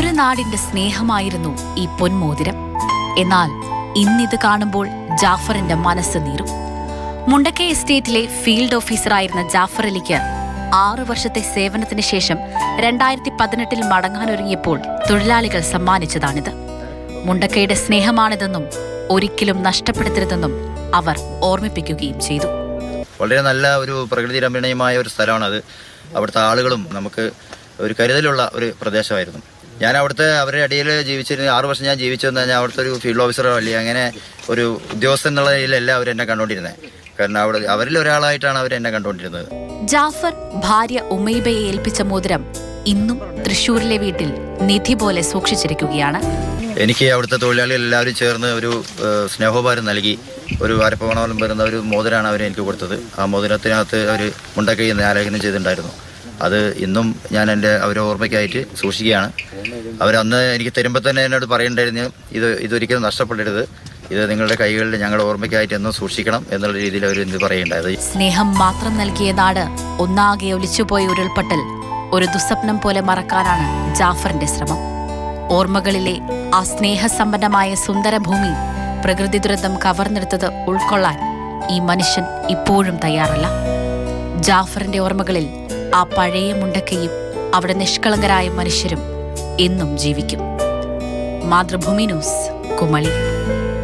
ഒരു നാടിന്റെ സ്നേഹമായിരുന്നു ഈ പൊന്മോതിരം. എന്നാൽ ഇന്നിത് കാണുമ്പോൾ ജാഫറിന്റെ മനസ്സ് നീറും. മുണ്ടക്കൈ എസ്റ്റേറ്റിലെ ഫീൽഡ് ഓഫീസറായിരുന്ന ജാഫർ അലിക്ക് 6 വർഷത്തെ സേവനത്തിന് ശേഷം 2018 മടങ്ങാനൊരുങ്ങിയപ്പോൾ തൊഴിലാളികൾ സമ്മാനിച്ചതാണിത്. മുണ്ടക്കൈയുടെ സ്നേഹമാണിതെന്നും ഒരിക്കലും നഷ്ടപ്പെടുത്തരുതെന്നും അവർ ഓർമ്മിപ്പിക്കുകയും ചെയ്തു. വളരെ നല്ല ഒരു പ്രകൃതി രമണീയമായ ഒരു സ്ഥലമാണത്. അവിടുത്തെ ആളുകളും നമുക്ക് ഒരു കരുതലുള്ള ഒരു പ്രദേശമായിരുന്നു. ഞാൻ അവിടുത്തെ അവരുടെ അടിയിൽ ജീവിച്ചിരുന്ന 6 വർഷം ഞാൻ ജീവിച്ചതെന്ന് പറഞ്ഞാൽ അവിടുത്തെ ഒരു ഫീൽഡ് ഓഫീസറോ അല്ലെങ്കിൽ അങ്ങനെ ഒരു ഉദ്യോഗസ്ഥൻ എന്നുള്ള നിലയിലല്ല അവരെന്നെ കണ്ടുകൊണ്ടിരുന്നത്. കാരണം അവരിൽ ഒരാളായിട്ടാണ് അവരെന്നെ കണ്ടുകൊണ്ടിരുന്നത്. ജാഫർ ഭാര്യ ഉമൈബയെ ഏൽപ്പിച്ച മോതിരം ഇന്നും തൃശ്ശൂരിലെ വീട്ടിൽ നിധി പോലെ സൂക്ഷിച്ചിരിക്കുകയാണ്. എനിക്ക് അവിടുത്തെ തൊഴിലാളികൾ എല്ലാവരും ചേർന്ന് ഒരു സ്നേഹോപഹാരം നൽകി ഒരു അരപ്പവണോളം വരുന്ന ഒരു മോതിരമാണ് അവർ എനിക്ക് കൊടുത്തത്. ആ മോതിരത്തിനകത്ത് അവർ മുണ്ടക്കൈ ആലേഖനം ചെയ്തിട്ടുണ്ടായിരുന്നു. അത് ഇന്നും ഞാൻ എൻ്റെ അവരെ ഓർമ്മയ്ക്കായിട്ട് സൂക്ഷിക്കുകയാണ്. അവരന്ന് എനിക്ക് തരുമ്പോൾ തന്നെ എന്നോട് പറയണ്ടായിരുന്നു, ഇതൊരിക്കലും നഷ്ടപ്പെടരുത്, ഇത് നിങ്ങളുടെ കൈകളിൽ ഞങ്ങളുടെ ഓർമ്മയ്ക്കായിട്ട് എന്നും സൂക്ഷിക്കണം എന്നുള്ള രീതിയിൽ അവർ എന്ത് പറയുണ്ടായത്. സ്നേഹം മാത്രം നൽകിയ നാട് ഒന്നാകെ ഒലിച്ചുപോയ ഉരുൾപൊട്ടൽ ഒരു ദുസ്വപ്നം പോലെ മറക്കാനാണ് ജാഫറിന്റെ ശ്രമം. ഓർമ്മകളിലെ ആ സ്നേഹസമ്പന്നമായ സുന്ദരഭൂമി പ്രകൃതി ദുരന്തം കവർന്നെടുത്തത് ഉൾക്കൊള്ളാൻ ഈ മനുഷ്യൻ ഇപ്പോഴും തയ്യാറല്ല. ജാഫറിന്റെ ഓർമ്മകളിൽ ആ പഴയ മുണ്ടക്കയും അവിടെ നിഷ്കളങ്കരായ മനുഷ്യരും എന്നും ജീവിക്കും. മാതൃഭൂമി ന്യൂസ്, കുമളി.